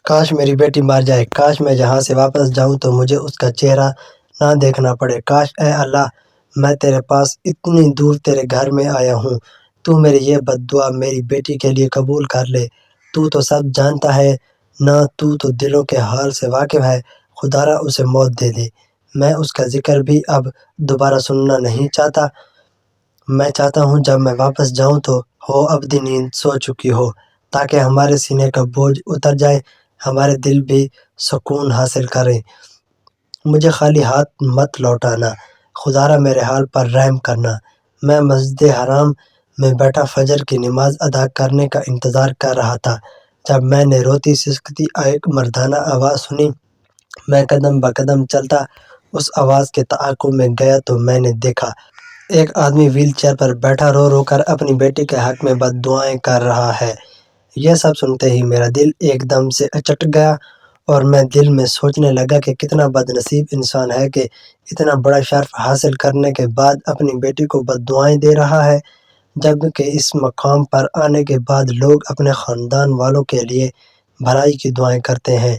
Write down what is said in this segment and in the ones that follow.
کاش میری بیٹی مر جائے، کاش میں یہاں سے واپس جاؤں تو مجھے اس کا چہرہ نہ دیکھنا پڑے، کاش اے اللہ میں تیرے پاس اتنی دور تیرے گھر میں آیا ہوں، تو میری یہ بد دعا میری بیٹی کے لیے قبول کر لے۔ تو سب جانتا ہے نا، تو دلوں کے حال سے واقف ہے، خدا را اسے موت دے دے۔ میں اس کا ذکر بھی اب دوبارہ سننا نہیں چاہتا، میں چاہتا ہوں جب میں واپس جاؤں تو ہو ابدی نیند سو چکی ہو، تاکہ ہمارے سینے کا بوجھ اتر جائے، ہمارے دل بھی سکون حاصل کریں۔ مجھے خالی ہاتھ مت لوٹانا، خدا را میرے حال پر رحم کرنا۔ میں مسجد حرام میں بیٹھا فجر کی نماز ادا کرنے کا انتظار کر رہا تھا، جب میں نے روتی سسکتی ایک مردانہ آواز سنی۔ میں قدم بقدم چلتا اس آواز کے تعاقب میں گیا تو میں نے دیکھا ایک آدمی ویل چیئر پر بیٹھا رو رو کر اپنی بیٹی کے حق میں بد دعائیں کر رہا ہے۔ یہ سب سنتے ہی میرا دل ایک دم سے اچٹ گیا، اور میں دل میں سوچنے لگا کہ کتنا بد نصیب انسان ہے کہ اتنا بڑا شرف حاصل کرنے کے بعد اپنی بیٹی کو بد دعائیں دے رہا ہے، جبکہ اس مقام پر آنے کے بعد لوگ اپنے خاندان والوں کے لیے بھلائی کی دعائیں کرتے ہیں،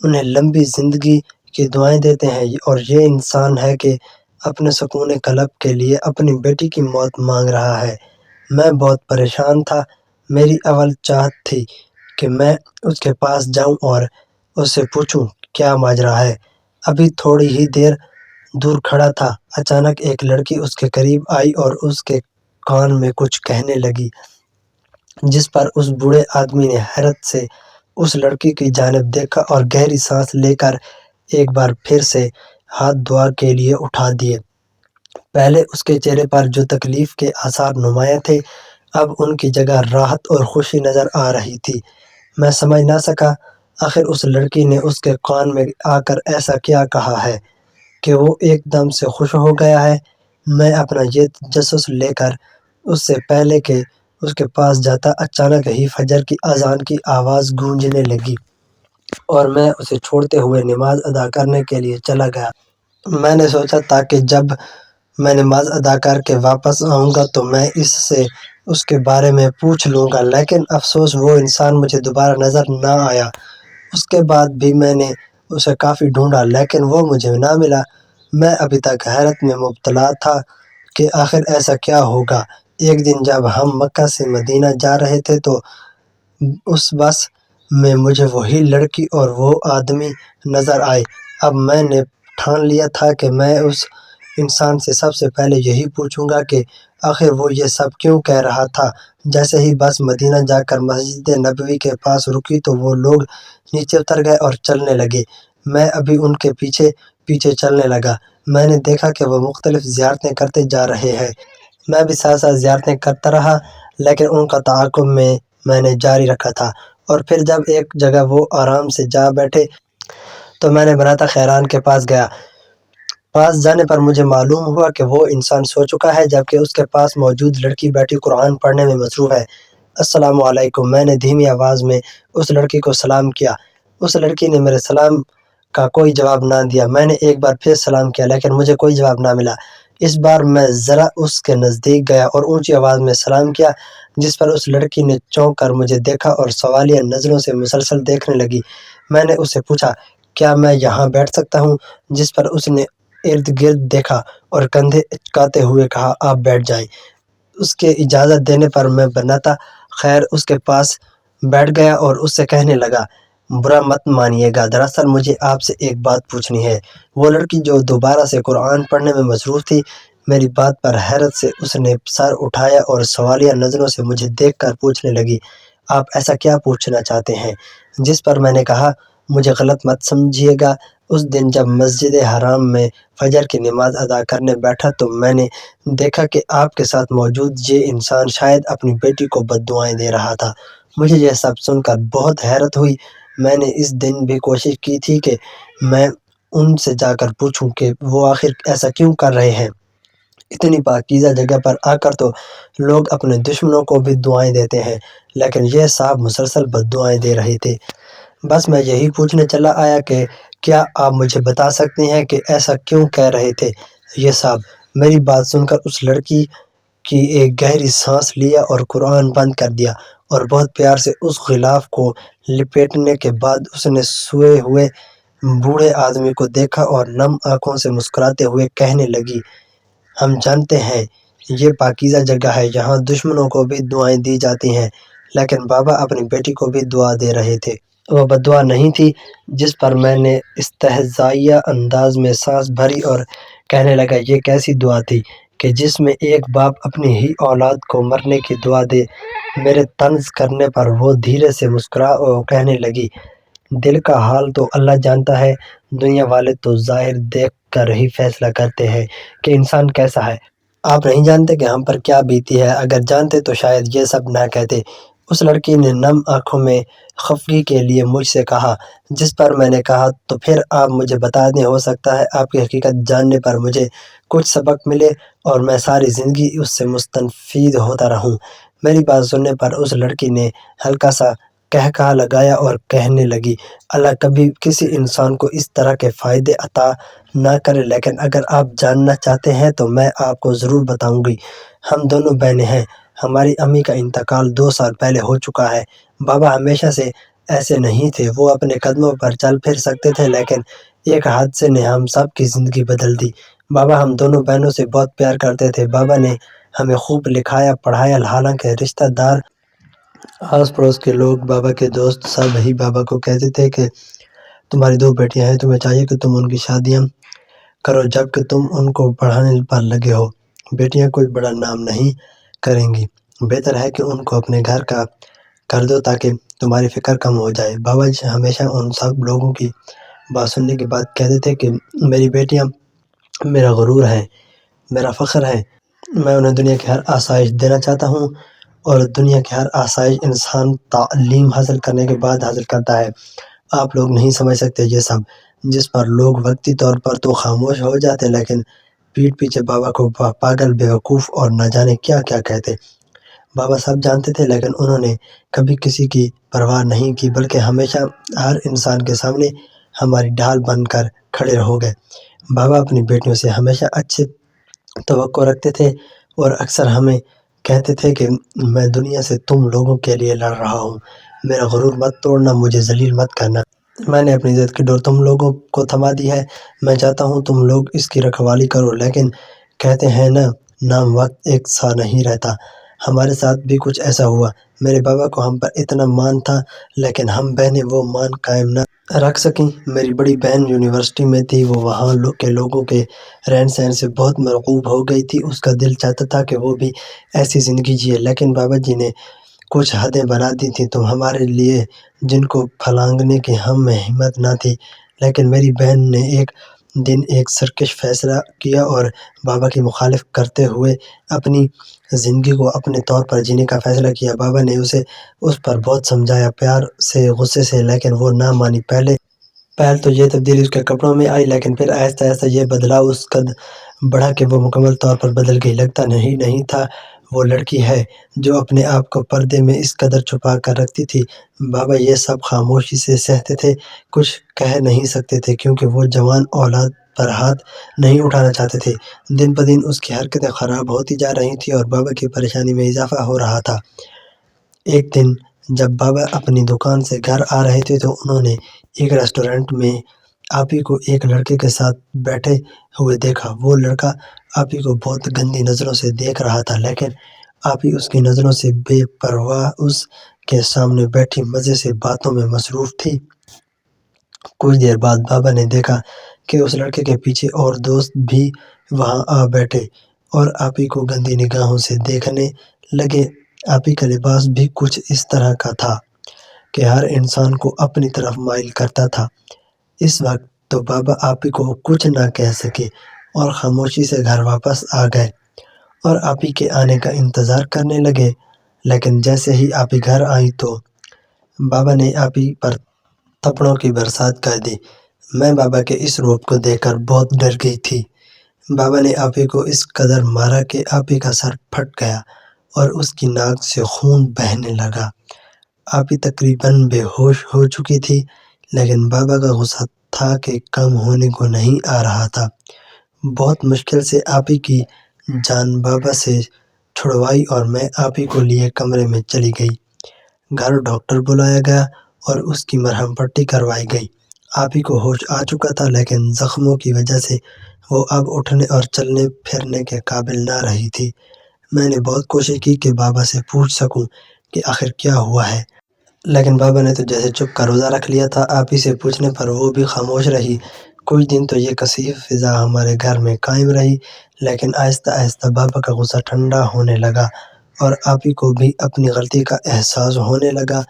انہیں لمبی زندگی کی دعائیں دیتے ہیں، اور یہ انسان ہے کہ اپنے سکون قلب کے لیے اپنی بیٹی کی موت مانگ رہا ہے۔ میں بہت پریشان تھا، میری اول چاہت تھی کہ میں اس کے پاس جاؤں اور اس سے پوچھوں کیا ماجرا ہے۔ ابھی تھوڑی ہی دیر دور کھڑا تھا، اچانک ایک لڑکی اس کے قریب آئی اور اس کے کان میں کچھ کہنے لگی، جس پر اس بوڑھے آدمی نے حیرت سے اس لڑکی کی جانب دیکھا اور گہری سانس لے کر ایک بار پھر سے ہاتھ دعا کے لیے اٹھا دیے۔ پہلے اس کے چہرے پر جو تکلیف کے آثار نمایاں تھے، اب ان کی جگہ راحت اور خوشی نظر آ رہی تھی۔ میں سمجھ نہ سکا آخر اس لڑکی نے اس کے کان میں آ کر ایسا کیا کہا ہے کہ وہ ایک دم سے خوش ہو گیا ہے۔ میں اپنا یہ تجسس لے کر اس سے پہلے کہ اس کے پاس جاتا، اچانک ہی فجر کی اذان کی آواز گونجنے لگی اور میں اسے چھوڑتے ہوئے نماز ادا کرنے کے لیے چلا گیا۔ میں نے سوچا تھا کہ جب میں نماز ادا کر کے واپس آؤں گا تو میں اس سے اس کے بارے میں پوچھ لوں گا، لیکن افسوس وہ انسان مجھے دوبارہ نظر نہ آیا۔ اس کے بعد بھی میں نے اسے کافی ڈھونڈا، لیکن وہ مجھے نہ ملا۔ میں ابھی تک حیرت میں مبتلا تھا کہ آخر ایسا کیا ہوگا۔ ایک دن جب ہم مکہ سے مدینہ جا رہے تھے تو اس بس میں مجھے وہی لڑکی اور وہ آدمی نظر آئے۔ اب میں نے ٹھان لیا تھا کہ میں اس انسان سے سب سے پہلے یہی پوچھوں گا کہ آخر وہ یہ سب کیوں کہہ رہا تھا۔ جیسے ہی بس مدینہ جا کر مسجد نبوی کے پاس رکی تو وہ لوگ نیچے اتر گئے اور چلنے لگے۔ میں ابھی ان کے پیچھے پیچھے چلنے لگا۔ میں نے دیکھا کہ وہ مختلف زیارتیں کرتے جا رہے ہیں۔ میں بھی ساتھ ساتھ زیارتیں کرتا رہا، لیکن ان کا تعاقب میں نے جاری رکھا تھا، اور پھر جب ایک جگہ وہ آرام سے جا بیٹھے تو میں نے براتا خیران کے پاس گیا۔ پاس جانے پر مجھے معلوم ہوا کہ وہ انسان سو چکا ہے، جبکہ اس کے پاس موجود لڑکی بیٹی قرآن پڑھنے میں مصروف ہے۔ السلام علیکم، میں نے دھیمی آواز میں اس لڑکی کو سلام کیا۔ اس لڑکی نے میرے سلام کا کوئی جواب نہ دیا۔ میں نے ایک بار پھر سلام کیا، لیکن مجھے کوئی جواب نہ ملا۔ اس بار میں ذرا اس کے نزدیک گیا اور اونچی آواز میں سلام کیا، جس پر اس لڑکی نے چونک کر مجھے دیکھا اور سوالیہ نظروں سے مسلسل دیکھنے لگی۔ میں نے اس سے پوچھا، کیا میں یہاں بیٹھ سکتا ہوں؟ جس پر اس نے ارد گرد دیکھا اور کندھے اچکاتے ہوئے کہا، آپ بیٹھ جائیں۔ اس کے اجازت دینے پر میں براتا خیر اس کے پاس بیٹھ گیا اور اس سے کہنے لگا، برا مت مانیے گا، دراصل مجھے آپ سے ایک بات پوچھنی ہے۔ وہ لڑکی جو دوبارہ سے قرآن پڑھنے میں مصروف تھی، میری بات پر حیرت سے اس نے سر اٹھایا اور سوالیہ نظروں سے مجھے دیکھ کر پوچھنے لگی، آپ ایسا کیا پوچھنا چاہتے ہیں؟ جس پر میں نے کہا، مجھے غلط مت سمجھیے گا، اس دن جب مسجد حرام میں فجر کی نماز ادا کرنے بیٹھا تو میں نے دیکھا کہ آپ کے ساتھ موجود یہ انسان شاید اپنی بیٹی کو بد دعائیں دے رہا تھا۔ مجھے یہ سب سن کر بہت حیرت ہوئی۔ میں نے اس دن بھی کوشش کی تھی کہ میں ان سے جا کر پوچھوں کہ وہ آخر ایسا کیوں کر رہے ہیں۔ اتنی پاکیزہ جگہ پر آ کر تو لوگ اپنے دشمنوں کو بھی دعائیں دیتے ہیں، لیکن یہ صاحب مسلسل بد دعائیں دے رہے تھے۔ بس میں یہی پوچھنے چلا آیا کہ کیا آپ مجھے بتا سکتے ہیں کہ ایسا کیوں کہہ رہے تھے یہ صاحب؟ میری بات سن کر اس لڑکی کی ایک گہری سانس لیا اور قرآن بند کر دیا اور بہت پیار سے اس غلاف کو لپیٹنے کے بعد اس نے سوئے ہوئے بوڑھے آدمی کو دیکھا اور نم آنکھوں سے مسکراتے ہوئے کہنے لگی، ہم جانتے ہیں یہ پاکیزہ جگہ ہے، یہاں دشمنوں کو بھی دعائیں دی جاتی ہیں، لیکن بابا اپنی بیٹی کو بھی دعا دے رہے تھے۔ وہ بددعا نہیں تھی۔ جس پر میں نے استہزائیہ انداز میں سانس بھری اور کہنے لگا، یہ کیسی دعا تھی کہ جس میں ایک باپ اپنی ہی اولاد کو مرنے کی دعا دے۔ میرے طنز کرنے پر وہ دھیرے سے مسکرا اور کہنے لگی، دل کا حال تو اللہ جانتا ہے، دنیا والے تو ظاہر دیکھ کر ہی فیصلہ کرتے ہیں کہ انسان کیسا ہے۔ آپ نہیں جانتے کہ ہم پر کیا بیتی ہے، اگر جانتے تو شاید یہ سب نہ کہتے۔ اس لڑکی نے نم آنکھوں میں خفگی کے لیے مجھ سے کہا، جس پر میں نے کہا، تو پھر آپ مجھے بتا دیں، ہو سکتا ہے آپ کی حقیقت جاننے پر مجھے کچھ سبق ملے اور میں ساری زندگی اس سے مستفید ہوتا رہوں۔ میری بات سننے پر اس لڑکی نے ہلکا سا قہقہا لگایا اور کہنے لگی، اللہ کبھی کسی انسان کو اس طرح کے فائدے عطا نہ کرے، لیکن اگر آپ جاننا چاہتے ہیں تو میں آپ کو ضرور بتاؤں گی۔ ہم دونوں بہنیں ہیں، ہماری امی کا انتقال 2 سال پہلے ہو چکا ہے۔ بابا ہمیشہ سے ایسے نہیں تھے، وہ اپنے قدموں پر چل پھر سکتے تھے، لیکن ایک حادثے نے ہم سب کی زندگی بدل دی۔ بابا ہم دونوں بہنوں سے بہت پیار کرتے تھے، بابا نے ہمیں خوب لکھایا پڑھایا، حالانکہ رشتہ دار، آس پڑوس کے لوگ، بابا کے دوست سب ہی بابا کو کہتے تھے کہ تمہاری 2 بیٹیاں ہیں، تمہیں چاہیے کہ تم ان کی شادیاں کرو جبکہ تم ان کو پڑھانے پر لگے ہو۔ بیٹیاں کوئی بڑا نام نہیں کریں گی، بہتر ہے کہ ان کو اپنے گھر کا کر دو تاکہ تمہاری فکر کم ہو جائے۔ بابا جی ہمیشہ ان سب لوگوں کی بات سننے کے بعد کہتے تھے کہ میری بیٹیاں میرا غرور ہیں، میرا فخر ہیں، میں انہیں دنیا کی ہر آسائش دینا چاہتا ہوں، اور دنیا کی ہر آسائش انسان تعلیم حاصل کرنے کے بعد حاصل کرتا ہے۔ آپ لوگ نہیں سمجھ سکتے یہ سب، جس پر لوگ وقتی طور پر تو خاموش ہو جاتے لیکن پیٹھ پیچھے بابا کو پاگل، بیوقوف اور نہ جانے کیا کیا کہتے۔ بابا سب جانتے تھے لیکن انہوں نے کبھی کسی کی پرواہ نہیں کی، بلکہ ہمیشہ ہر انسان کے سامنے ہماری ڈھال بن کر کھڑے ہو گئے۔ بابا اپنی بیٹیوں سے ہمیشہ اچھے توقع رکھتے تھے اور اکثر ہمیں کہتے تھے کہ میں دنیا سے تم لوگوں کے لیے لڑ رہا ہوں، میرا غرور مت توڑنا، مجھے ذلیل مت کرنا۔ میں نے اپنی عزت کی ڈور تم لوگوں کو تھما دی ہے، میں چاہتا ہوں تم لوگ اس کی رکھوالی کرو، لیکن کہتے ہیں نا، نام وقت ایک سا نہیں رہتا۔ ہمارے ساتھ بھی کچھ ایسا ہوا۔ میرے بابا کو ہم پر اتنا مان تھا لیکن ہم بہنیں وہ مان قائم نہ رکھ سکیں۔ میری بڑی بہن یونیورسٹی میں تھی، وہ وہاں کے لوگوں کے رہن سہن سے بہت مرعوب ہو گئی تھی، اس کا دل چاہتا تھا کہ وہ بھی ایسی زندگی جیے، لیکن بابا جی نے کچھ حدیں بنا دی تھیں تو ہمارے لیے، جن کو پھلانگنے کی ہم میں ہمت نہ تھی۔ لیکن میری بہن نے ایک دن ایک سرکش فیصلہ کیا اور بابا کی مخالفت کرتے ہوئے اپنی زندگی کو اپنے طور پر جینے کا فیصلہ کیا۔ بابا نے اسے اس پر بہت سمجھایا، پیار سے، غصے سے، لیکن وہ نہ مانی۔ پہلے تو یہ تبدیلی اس کے کپڑوں میں آئی، لیکن پھر آہستہ آہستہ یہ بدلاؤ اس قدر بڑھا کہ وہ مکمل طور پر بدل گئی۔ لگتا نہیں تھا وہ لڑکی ہے جو اپنے آپ کو پردے میں اس قدر چھپا کر رکھتی تھی۔ بابا یہ سب خاموشی سے سہتے تھے، کچھ کہہ نہیں سکتے تھے، کیونکہ وہ جوان اولاد پر ہاتھ نہیں اٹھانا چاہتے تھے۔ دن بدن اس کی حرکتیں خراب ہوتی جا رہی تھیں اور بابا کی پریشانی میں اضافہ ہو رہا تھا۔ ایک دن جب بابا اپنی دکان سے گھر آ رہے تھے تو انہوں نے ایک ریسٹورنٹ میں آپی کو ایک لڑکے کے ساتھ بیٹھے ہوئے دیکھا۔ وہ لڑکا آپی کو بہت گندی نظروں سے دیکھ رہا تھا، لیکن آپی اس کی نظروں سے بے پرواہ اس کے سامنے بیٹھی مزے سے باتوں میں مصروف تھی۔ کچھ دیر بعد بابا نے دیکھا کہ اس لڑکے کے پیچھے اور دوست بھی وہاں آ بیٹھے اور آپی کو گندی نگاہوں سے دیکھنے لگے۔ آپی کا لباس بھی کچھ اس طرح کا تھا کہ ہر انسان کو اپنی طرف مائل کرتا تھا۔ اس وقت تو بابا آپی کو کچھ نہ کہہ سکے اور خاموشی سے گھر واپس آ گئے اور آپی کے آنے کا انتظار کرنے لگے۔ لیکن جیسے ہی آپی گھر آئی تو بابا نے آپی پر تھپڑوں کی برسات کر دی۔ میں بابا کے اس روپ کو دیکھ کر بہت ڈر گئی تھی۔ بابا نے آپی کو اس قدر مارا کہ آپی کا سر پھٹ گیا اور اس کی ناک سے خون بہنے لگا۔ آپی تقریباً بے ہوش ہو چکی تھی، لیکن بابا کا غصہ تھا کہ کم ہونے کو نہیں آ رہا تھا۔ بہت مشکل سے آپی کی جان بابا سے چھڑوائی اور میں آپی کو لیے کمرے میں چلی گئی۔ گھر ڈاکٹر بلایا گیا اور اس کی مرہم پٹی کروائی گئی۔ آپی کو ہوش آ چکا تھا، لیکن زخموں کی وجہ سے وہ اب اٹھنے اور چلنے پھرنے کے قابل نہ رہی تھی۔ میں نے بہت کوشش کی کہ بابا سے پوچھ سکوں کہ آخر کیا ہوا ہے، لیکن بابا نے تو جیسے چپ کا روزہ رکھ لیا تھا۔ آپی سے پوچھنے پر وہ بھی خاموش رہی۔ کچھ دن تو یہ کثیف فضا ہمارے گھر میں قائم رہی، لیکن آہستہ آہستہ بابا کا غصہ ٹھنڈا ہونے لگا اور آپی کو بھی اپنی غلطی کا احساس ہونے لگا۔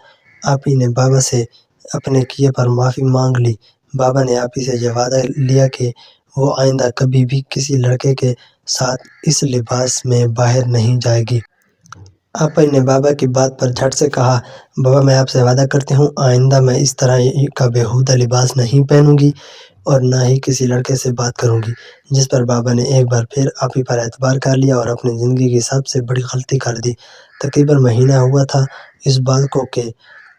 آپی نے بابا سے اپنے کیے پر معافی مانگ لی۔ بابا نے آپی سے یہ وعدہ لیا کہ وہ آئندہ کبھی بھی کسی لڑکے کے ساتھ اس لباس میں باہر نہیں جائے گی۔ آپی نے بابا کی بات پر جھٹ سے کہا، بابا میں آپ سے وعدہ کرتی ہوں آئندہ میں اس طرح کا بیہودہ لباس نہیں پہنوں گی اور نہ ہی کسی لڑکے سے بات کروں گی، جس پر بابا نے ایک بار پھر آپی پر اعتبار کر لیا اور اپنی زندگی کی سب سے بڑی غلطی کر دی۔ تقریباً مہینہ ہوا تھا اس بات کو کہ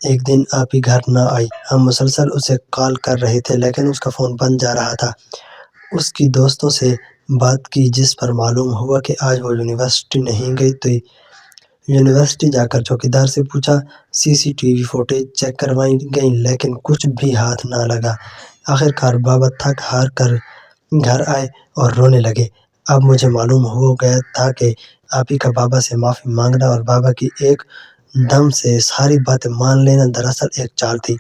ایک دن آپی گھر نہ آئی۔ ہم مسلسل اسے کال کر رہے تھے، لیکن اس کا فون بند جا رہا تھا۔ اس کی دوستوں سے بات کی، جس پر معلوم ہوا کہ آج وہ یونیورسٹی نہیں گئی، تو یونیورسٹی جا کر چوکیدار سے پوچھا۔ C C T V footage check کروائی گئی، لیکن کچھ بھی ہاتھ نہ لگا۔ آخرکار بابا تھک ہار کر گھر آئے اور رونے لگے۔ اب مجھے معلوم ہو گیا تھا کہ آپی کا بابا سے معافی مانگنا اور بابا کی ایک دم سے ساری باتیں مان لینا دراصل ایک چال تھی۔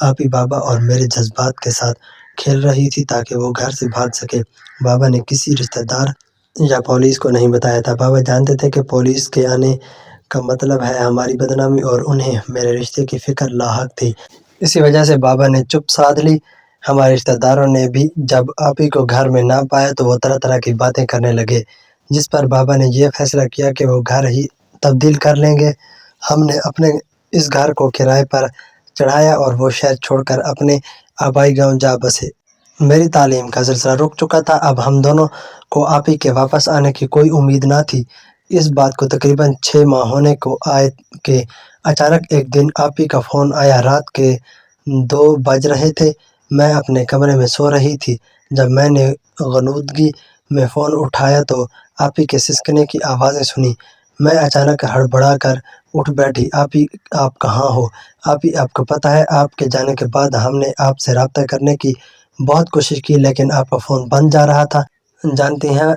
آپی بابا اور میرے جذبات کے ساتھ کھیل رہی تھی تاکہ وہ گھر سے بھاگ سکے۔ بابا نے کسی رشتہ دار یا پولیس کو نہیں بتایا تھا۔ بابا جانتے تھے کہ پولیس کے آنے کا مطلب ہے ہماری بدنامی، اور انہیں میرے رشتے کی فکر لاحق تھی۔ اسی وجہ سے بابا نے چپ سادھ لی۔ ہمارے رشتہ داروں نے بھی جب آپی کو گھر میں نہ پایا تو وہ طرح طرح کی باتیں کرنے لگے، جس پر بابا نے یہ فیصلہ کیا کہ وہ گھر ہی تبدیل کر لیں گے۔ ہم نے اپنے اس گھر کو کرائے پر چڑھایا اور وہ شہر چھوڑ کر اپنے آبائی گاؤں جا بسے۔ میری تعلیم کا سلسلہ رک چکا تھا۔ اب ہم دونوں کو آپی کے واپس آنے کی کوئی امید نہ تھی۔ اس بات کو تقریباً 6 ماہ ہونے کو آئے کہ اچانک ایک دن آپی کا فون آیا۔ رات کے 2 بج رہے تھے۔ میں اپنے کمرے میں سو رہی تھی۔ جب میں نے غنودگی میں فون اٹھایا تو آپی کے سسکنے کی آوازیں سنی۔ میں اچانک ہڑبڑا کر اٹھ بیٹھی۔ آپی آپ کہاں ہو؟ آپی آپ کو پتہ ہے آپ کے جانے کے بعد ہم نے آپ سے رابطہ کرنے کی بہت کوشش کی، لیکن آپ کا فون بند جا رہا تھا۔ جانتی ہیں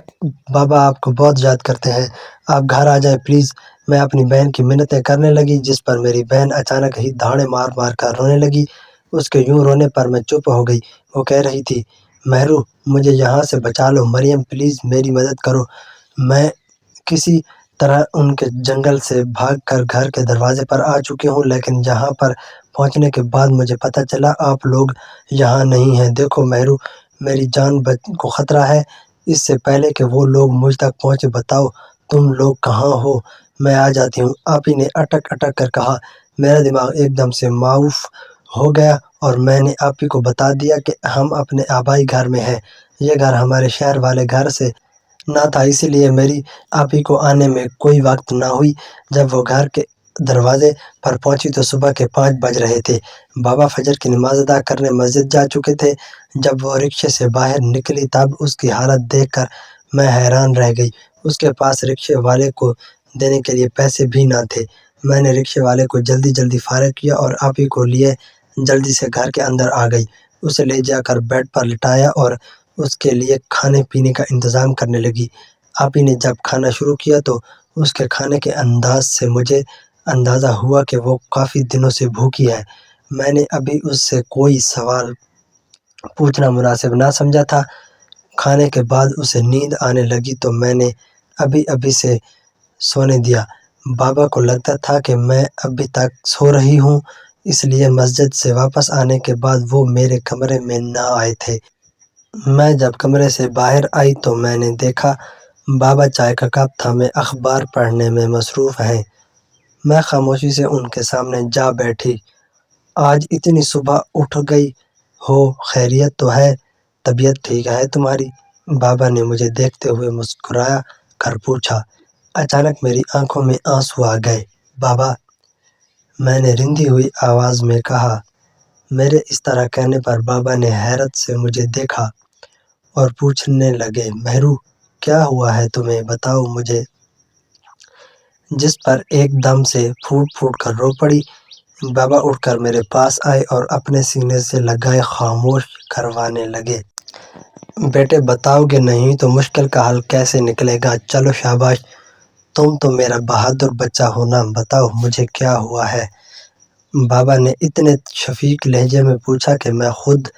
بابا آپ کو بہت یاد کرتے ہیں، آپ گھر آ جائیں پلیز۔ میں اپنی بہن کی منتیں کرنے لگی، جس پر میری بہن اچانک ہی دھاڑے مار مار کر رونے لگی۔ اس کے یوں رونے پر میں چپ ہو گئی۔ وہ کہہ رہی تھی، مہرو مجھے یہاں سے بچا لو، مریم پلیز میری مدد کرو۔ میں کسی طرح ان کے جنگل سے بھاگ کر گھر کے دروازے پر آ چکی ہوں، لیکن یہاں پر پہنچنے کے بعد مجھے پتہ چلا آپ لوگ یہاں نہیں ہیں۔ دیکھو مہرو، میری جان کو خطرہ ہے۔ اس سے پہلے کہ وہ لوگ مجھ تک پہنچے بتاؤ تم لوگ کہاں ہو، میں آ جاتی ہوں۔ آپی نے اٹک اٹک کر کہا۔ میرا دماغ ایک دم سے معاف ہو گیا اور میں نے آپی کو بتا دیا کہ ہم اپنے آبائی گھر میں ہیں۔ یہ گھر ہمارے شہر والے گھر سے نہ تھا، اسی لیے میری آپی کو آنے میں کوئی وقت نہ ہوئی۔ جب وہ گھر کے دروازے پر پہنچی تو صبح کے 5 بج رہے تھے۔ بابا فجر کی نماز ادا کرنے مسجد جا چکے تھے۔ جب وہ رکشے سے باہر نکلی تب اس کی حالت دیکھ کر میں حیران رہ گئی۔ اس کے پاس رکشے والے کو دینے کے لیے پیسے بھی نہ تھے۔ میں نے رکشے والے کو جلدی جلدی فارغ کیا اور آپی کو لیے جلدی سے گھر کے اندر آ گئی۔ اسے لے جا کر بیڈ پر لٹایا اور اس کے لیے کھانے پینے کا انتظام کرنے لگی۔ آپی نے جب کھانا شروع کیا تو اس کے کھانے کے انداز سے مجھے اندازہ ہوا کہ وہ کافی دنوں سے بھوکی ہے۔ میں نے ابھی اس سے کوئی سوال پوچھنا مناسب نہ سمجھا تھا۔ کھانے کے بعد اسے نیند آنے لگی تو میں نے ابھی سے سونے دیا۔ بابا کو لگتا تھا کہ میں ابھی تک سو رہی ہوں، اس لیے مسجد سے واپس آنے کے بعد وہ میرے کمرے میں نہ آئے تھے۔ میں جب کمرے سے باہر آئی تو میں نے دیکھا بابا چائے کا کپ تھامے اخبار پڑھنے میں مصروف ہیں۔ میں خاموشی سے ان کے سامنے جا بیٹھی۔ آج اتنی صبح اٹھ گئی ہو، خیریت تو ہے؟ طبیعت ٹھیک ہے تمہاری؟ بابا نے مجھے دیکھتے ہوئے مسکرا کر پوچھا۔ اچانک میری آنکھوں میں آنسو آ گئے۔ بابا، میں نے رندھی ہوئی آواز میں کہا۔ میرے اس طرح کہنے پر بابا نے حیرت سے مجھے دیکھا اور پوچھنے لگے، مہرو کیا ہوا ہے تمہیں، بتاؤ مجھے؟ جس پر ایک دم سے پھوٹ پھوٹ کر رو پڑی۔ بابا اٹھ کر میرے پاس آئے اور اپنے سینے سے لگائے خاموش کروانے لگے۔ بیٹے بتاؤ گے نہیں تو مشکل کا حل کیسے نکلے گا؟ چلو شاباش، تم تو میرا بہادر بچہ ہو نا، بتاؤ مجھے کیا ہوا ہے؟ بابا نے اتنے شفیق لہجے میں پوچھا کہ میں خود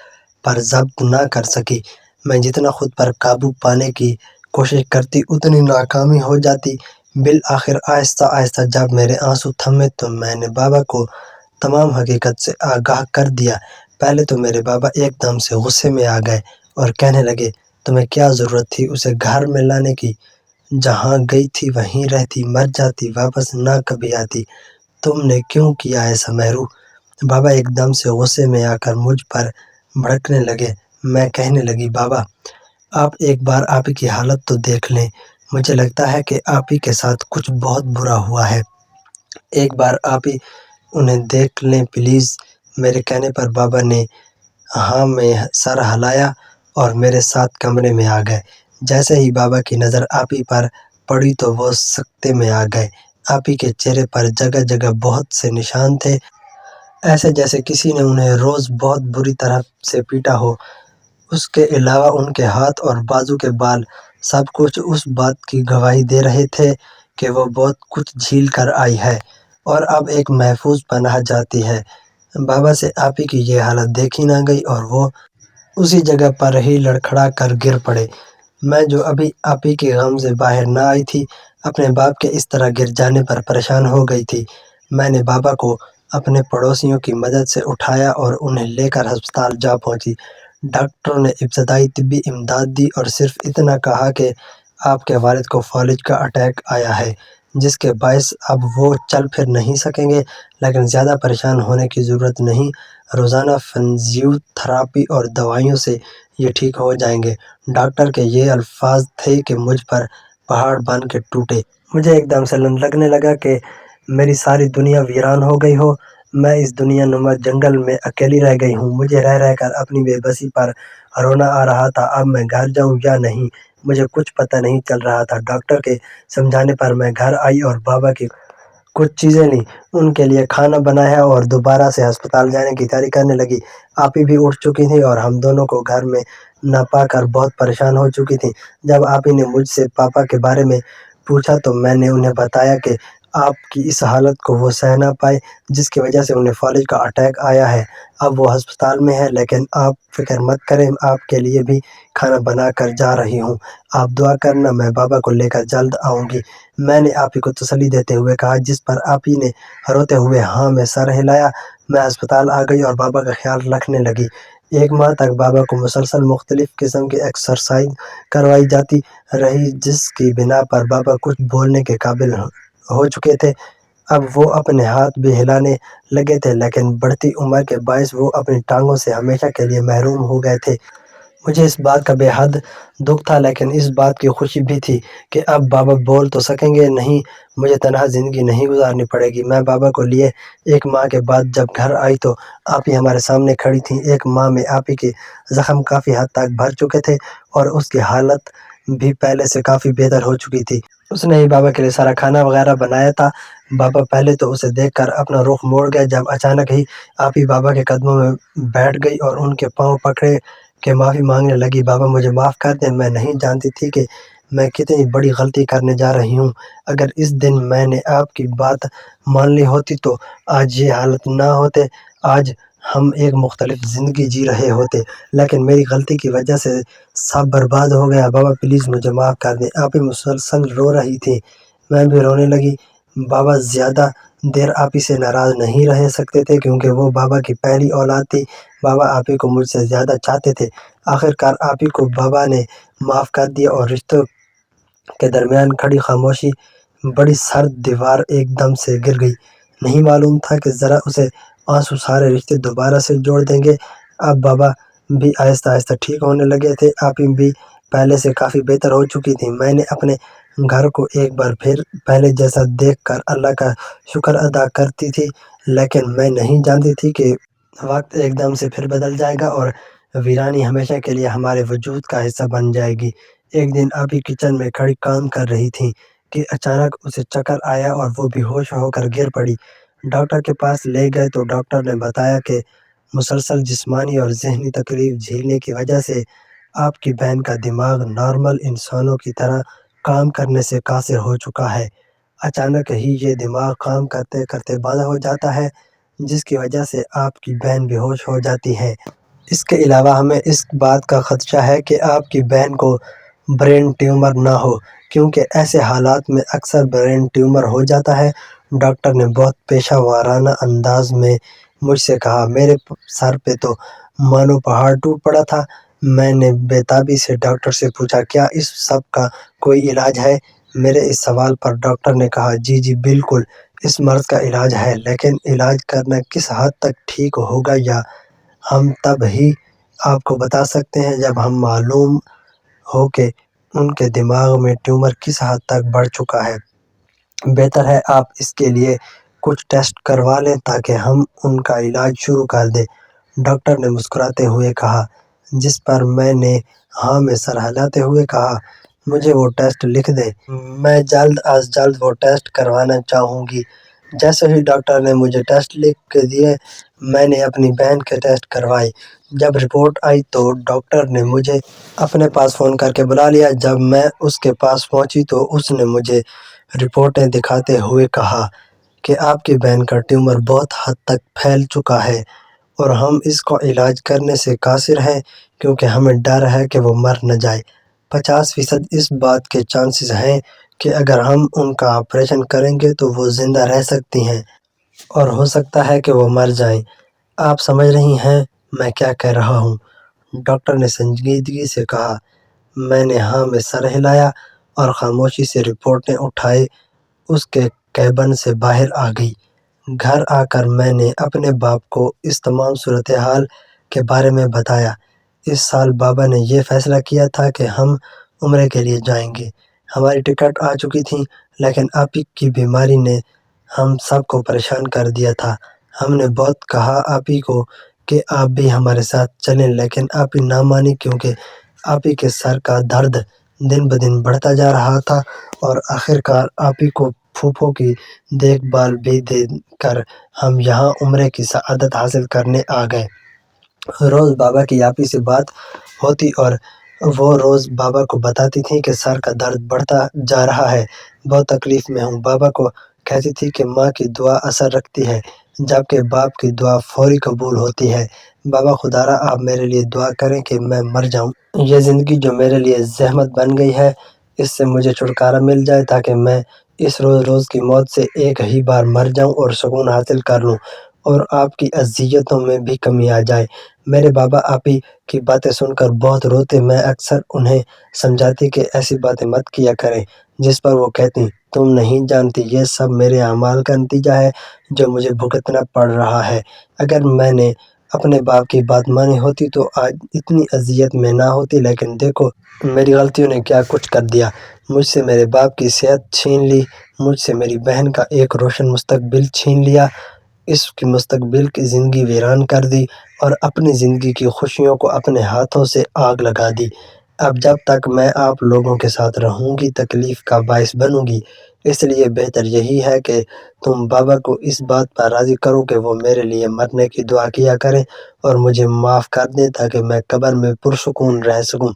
پر ضبط نہ کر سکی۔ میں جتنا خود پر قابو پانے کی کوشش کرتی اتنی ناکامی ہو جاتی۔ بالآخر آہستہ آہستہ جب میرے آنسو تھمے تو میں نے بابا کو تمام حقیقت سے آگاہ کر دیا۔ پہلے تو میرے بابا ایک دم سے غصے میں آ گئے اور کہنے لگے، تمہیں کیا ضرورت تھی اسے گھر میں لانے کی؟ جہاں گئی تھی وہیں رہتی، مر جاتی، واپس نہ کبھی آتی۔ تم نے کیوں کیا ایسا مہرو؟ بابا ایک دم سے غصے میں آ کر مجھ پر بھڑکنے لگے۔ میں کہنے لگی، بابا آپ ایک بار آپ ہی کی حالت تو دیکھ لیں، مجھے لگتا ہے کہ آپ ہی کے ساتھ کچھ بہت برا ہوا ہے، ایک بار آپ ہی انہیں دیکھ لیں پلیز۔ میرے کہنے پر بابا نے ہاں میں سر ہلایا اور میرے ساتھ کمرے میں آ گئے۔ جیسے ہی بابا کی نظر آپ ہی پر پڑی تو وہ سکتے میں آ گئے۔ آپ ہی کے چہرے پر جگہ جگہ بہت سے نشان تھے، ایسے جیسے کسی نے انہیں روز بہت بری طرح سے پیٹا ہو۔ اس کے علاوہ ان کے ہاتھ اور بازو کے بال سب کچھ اس بات کی گواہی دے رہے تھے کہ وہ بہت کچھ جھیل کر آئی ہے اور اب ایک محفوظ پناہ جاتی ہے۔ بابا سے آپ ہی کی یہ حالت دیکھی نہ گئی اور وہ اسی جگہ پر ہی لڑکھڑا کر گر پڑے۔ میں جو ابھی آپ ہی کے غم سے باہر نہ آئی تھی، اپنے باپ کے اس طرح گر جانے پر پریشان ہو گئی تھی۔ میں نے بابا کو اپنے پڑوسیوں کی مدد سے اٹھایا اور انہیں لے کر ہسپتال جا پہنچی۔ ڈاکٹروں نے ابتدائی طبی امداد دی اور صرف اتنا کہا کہ آپ کے والد کو فالج کا اٹیک آیا ہے، جس کے باعث اب وہ چل پھر نہیں سکیں گے، لیکن زیادہ پریشان ہونے کی ضرورت نہیں، روزانہ فزیو تھراپی اور دوائیوں سے یہ ٹھیک ہو جائیں گے۔ ڈاکٹر کے یہ الفاظ تھے کہ مجھ پر پہاڑ بن کے ٹوٹے۔ مجھے ایک دم سے لگنے لگا کہ میری ساری دنیا ویران ہو گئی ہو، میں اس دنیا نما جنگل میں اکیلی رہ گئی ہوں۔ مجھے رہ رہ کر اپنی بے بسی پر رونا آ رہا تھا۔ اب میں گھر جاؤں یا نہیں، مجھے کچھ پتہ نہیں چل رہا تھا۔ ڈاکٹر کے سمجھانے پر میں گھر آئی اور بابا کی کچھ چیزیں لیں، ان کے لیے کھانا بنایا اور دوبارہ سے ہسپتال جانے کی تیاری کرنے لگی۔ آپی بھی اٹھ چکی تھی اور ہم دونوں کو گھر میں نہ پا کر بہت پریشان ہو چکی تھیں۔ جب آپی نے مجھ سے پاپا کے بارے میں پوچھا تو میں نے انہیں بتایا کہ آپ کی اس حالت کو وہ سہ نہ پائے، جس کی وجہ سے انہیں فالج کا اٹیک آیا ہے۔ اب وہ ہسپتال میں ہے، لیکن آپ فکر مت کریں، آپ کے لیے بھی کھانا بنا کر جا رہی ہوں، آپ دعا کرنا، میں بابا کو لے کر جلد آؤں گی۔ میں نے آپی کو تسلی دیتے ہوئے کہا، جس پر آپی نے روتے ہوئے ہاں میں سر ہلایا۔ میں ہسپتال آ گئی اور بابا کا خیال رکھنے لگی۔ ایک ماہ تک بابا کو مسلسل مختلف قسم کی ایکسرسائز کروائی جاتی رہی، جس کی بنا پر بابا کچھ بولنے کے قابل ہو چکے تھے۔ اب وہ اپنے ہاتھ بھی ہلانے لگے تھے، لیکن بڑھتی عمر کے باعث وہ اپنی ٹانگوں سے ہمیشہ کے لیے محروم ہو گئے تھے۔ مجھے اس بات کا بے حد دکھ تھا، لیکن اس بات کی خوشی بھی تھی کہ اب بابا بول تو سکیں گے، نہیں مجھے تنہا زندگی نہیں گزارنی پڑے گی۔ میں بابا کو لیے ایک ماہ کے بعد جب گھر آئی تو آپی ہمارے سامنے کھڑی تھیں۔ ایک ماہ میں آپی کے زخم کافی حد تک بھر چکے تھے اور اس کی حالت بھی پہلے سے کافی بہتر ہو چکی تھی۔ اس نے ہی بابا کے لیے سارا کھانا وغیرہ بنایا تھا۔ بابا پہلے تو اسے دیکھ کر اپنا رخ موڑ گئے، جب اچانک ہی آپی بابا کے قدموں میں بیٹھ گئی اور ان کے پاؤں پکڑے کے معافی مانگنے لگی۔ بابا مجھے معاف کر دیں، میں نہیں جانتی تھی کہ میں کتنی بڑی غلطی کرنے جا رہی ہوں۔ اگر اس دن میں نے آپ کی بات مان لی ہوتی تو آج یہ حالت نہ ہوتے، آج ہم ایک مختلف زندگی جی رہے ہوتے، لیکن میری غلطی کی وجہ سے سب برباد ہو گیا۔ بابا پلیز مجھے معاف کر دیں۔ آپی مسلسل رو رہی تھی، میں بھی رونے لگی۔ بابا زیادہ دیر آپی سے ناراض نہیں رہ سکتے تھے کیونکہ وہ بابا کی پہلی اولاد تھی۔ بابا آپی کو مجھ سے زیادہ چاہتے تھے۔ آخرکار آپی کو بابا نے معاف کر دیا اور رشتوں کے درمیان کھڑی خاموشی بڑی سرد دیوار ایک دم سے گر گئی۔ نہیں معلوم تھا کہ ذرا اسے آنسو سارے رشتے دوبارہ سے جوڑ دیں گے۔ اب بابا بھی آہستہ آہستہ ٹھیک ہونے لگے تھے، آپی بھی پہلے سے کافی بہتر ہو چکی تھی۔ میں نے اپنے گھر کو ایک بار پھر پہلے جیسا دیکھ کر اللہ کا شکر ادا کرتی تھی، لیکن میں نہیں جانتی تھی کہ وقت ایک دم سے پھر بدل جائے گا اور ویرانی ہمیشہ کے لیے ہمارے وجود کا حصہ بن جائے گی۔ ایک دن آپی کچن میں کھڑی کام کر رہی تھیں کہ اچانک اسے چکر آیا اور وہ بے ہوش ہو کر گر پڑی۔ ڈاکٹر کے پاس لے گئے تو ڈاکٹر نے بتایا کہ مسلسل جسمانی اور ذہنی تکلیف جھیلنے کی وجہ سے آپ کی بہن کا دماغ نارمل انسانوں کی طرح کام کرنے سے قاصر ہو چکا ہے۔ اچانک ہی یہ دماغ کام کرتے کرتے بند ہو جاتا ہے، جس کی وجہ سے آپ کی بہن بے ہوش ہو جاتی ہے۔ اس کے علاوہ ہمیں اس بات کا خدشہ ہے کہ آپ کی بہن کو برین ٹیومر نہ ہو، کیونکہ ایسے حالات میں اکثر برین ٹیومر ہو جاتا ہے۔ ڈاکٹر نے بہت پیشہ ورانہ انداز میں مجھ سے کہا۔ میرے سر پہ تو مانو پہاڑ ٹوٹ پڑا تھا۔ میں نے بے تابی سے ڈاکٹر سے پوچھا، کیا اس سب کا کوئی علاج ہے؟ میرے اس سوال پر ڈاکٹر نے کہا، جی بالکل، اس مرض کا علاج ہے، لیکن علاج کرنا کس حد تک ٹھیک ہوگا یا ہم تب ہی آپ کو بتا سکتے ہیں جب ہم معلوم ہو کہ ان کے دماغ میں ٹیومر کس حد تک بڑھ چکا ہے۔ بہتر ہے آپ اس کے لیے کچھ ٹیسٹ کروا لیں تاکہ ہم ان کا علاج شروع کر دیں، ڈاکٹر نے مسکراتے ہوئے کہا، جس پر میں نے ہاں میں سر ہلاتے ہوئے کہا، مجھے وہ ٹیسٹ لکھ دیں، میں جلد از جلد وہ ٹیسٹ کروانا چاہوں گی۔ جیسے ہی ڈاکٹر نے مجھے ٹیسٹ لکھ کے دیے، میں نے اپنی بہن کے ٹیسٹ کروائے۔ جب رپورٹ آئی تو ڈاکٹر نے مجھے اپنے پاس فون کر کے بلا لیا۔ جب میں اس کے پاس پہنچی تو اس نے مجھے رپورٹیں دکھاتے ہوئے کہا کہ آپ کی بہن کا ٹیومر بہت حد تک پھیل چکا ہے اور ہم اس کا علاج کرنے سے قاصر ہیں، کیونکہ ہمیں ڈر ہے کہ وہ مر نہ جائے۔ 50% اس بات کے چانسز ہیں کہ اگر ہم ان کا آپریشن کریں گے تو وہ زندہ رہ سکتی ہیں، اور ہو سکتا ہے کہ وہ مر جائیں۔ آپ سمجھ رہی ہیں میں کیا کہہ رہا ہوں؟ ڈاکٹر نے سنجیدگی سے کہا۔ میں نے ہاں میں سر ہلایا اور خاموشی سے رپورٹیں اٹھائے اس کے کیبن سے باہر آ گئی۔ گھر آ کر میں نے اپنے باپ کو اس تمام صورتحال کے بارے میں بتایا۔ اس سال بابا نے یہ فیصلہ کیا تھا کہ ہم عمرے کے لیے جائیں گے۔ ہماری ٹکٹ آ چکی تھی، لیکن آپی کی بیماری نے ہم سب کو پریشان کر دیا تھا۔ ہم نے بہت کہا آپی کو کہ آپ بھی ہمارے ساتھ چلیں، لیکن آپی نہ مانی، کیونکہ آپی کے سر کا درد دن بدن بڑھتا جا رہا تھا، اور آخرکار آپی کو پھوپھو کی دیکھ بھال بھی دے کر ہم یہاں عمرے کی سعادت حاصل کرنے آ گئے۔ روز بابا کی آپی سے بات ہوتی اور وہ روز بابا کو بتاتی تھی کہ سر کا درد بڑھتا جا رہا ہے، بہت تکلیف میں ہوں۔ بابا کو کہتی تھی کہ ماں کی دعا اثر رکھتی ہے، جبکہ باپ کی دعا فوری قبول ہوتی ہے۔ بابا خدا را آپ میرے لیے دعا کریں کہ میں مر جاؤں۔ یہ زندگی جو میرے لیے زحمت بن گئی ہے، اس سے مجھے چھٹکارا مل جائے تاکہ میں اس روز کی موت سے ایک ہی بار مر جاؤں اور سکون حاصل کر لوں، اور آپ کی اذیتوں میں بھی کمی آ جائے۔ میرے بابا آپی کی باتیں سن کر بہت روتے۔ میں اکثر انہیں سمجھاتی کہ ایسی باتیں مت کیا کریں، جس پر وہ کہتی، تم نہیں جانتی یہ سب میرے اعمال کا نتیجہ ہے جو مجھے بھگتنا پڑ رہا ہے۔ اگر میں نے اپنے باپ کی بات مانی ہوتی تو آج اتنی اذیت میں نہ ہوتی، لیکن دیکھو میری غلطیوں نے کیا کچھ کر دیا۔ مجھ سے میرے باپ کی صحت چھین لی، مجھ سے میری بہن کا ایک روشن مستقبل چھین لیا، اس کی مستقبل کی زندگی ویران کر دی، اور اپنی زندگی کی خوشیوں کو اپنے ہاتھوں سے آگ لگا دی۔ اب جب تک میں آپ لوگوں کے ساتھ رہوں گی تکلیف کا باعث بنوں گی، اس لیے بہتر یہی ہے کہ تم بابا کو اس بات پر راضی کرو کہ وہ میرے لیے مرنے کی دعا کیا کریں اور مجھے معاف کر دیں تاکہ میں قبر میں پرسکون رہ سکوں۔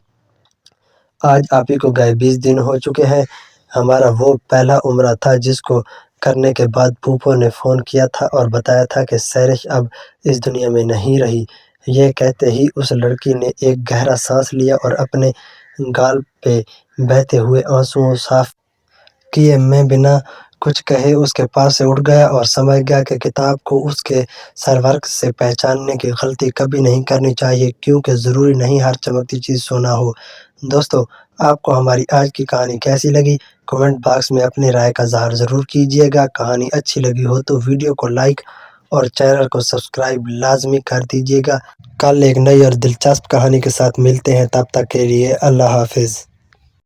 آج آپی کو گئے 20 دن ہو چکے ہیں۔ ہمارا وہ پہلا عمرہ تھا جس کو کرنے کے بعد پھوپھو نے فون کیا تھا اور بتایا تھا کہ سیرش اب اس دنیا میں نہیں رہی۔ یہ کہتے ہی اس لڑکی نے ایک گہرا سانس لیا اور اپنے گال پہ بہتے ہوئے آنسو صاف کیے۔ میں بنا کچھ کہے اس کے پاس سے اٹھ گیا اور سمجھ گیا کہ کتاب کو اس کے سرورق سے پہچاننے کی غلطی کبھی نہیں کرنی چاہیے، کیونکہ ضروری نہیں ہر چمکتی چیز سونا ہو۔ دوستو، آپ کو ہماری آج کی کہانی کیسی لگی؟ کمنٹ باکس میں اپنی رائے کا اظہار ضرور کیجیے گا۔ کہانی اچھی لگی ہو تو ویڈیو کو لائک اور چینل کو سبسکرائب لازمی کر دیجیے گا۔ کل ایک نئی اور دلچسپ کہانی کے ساتھ ملتے ہیں، تب تک کے لیے اللہ حافظ۔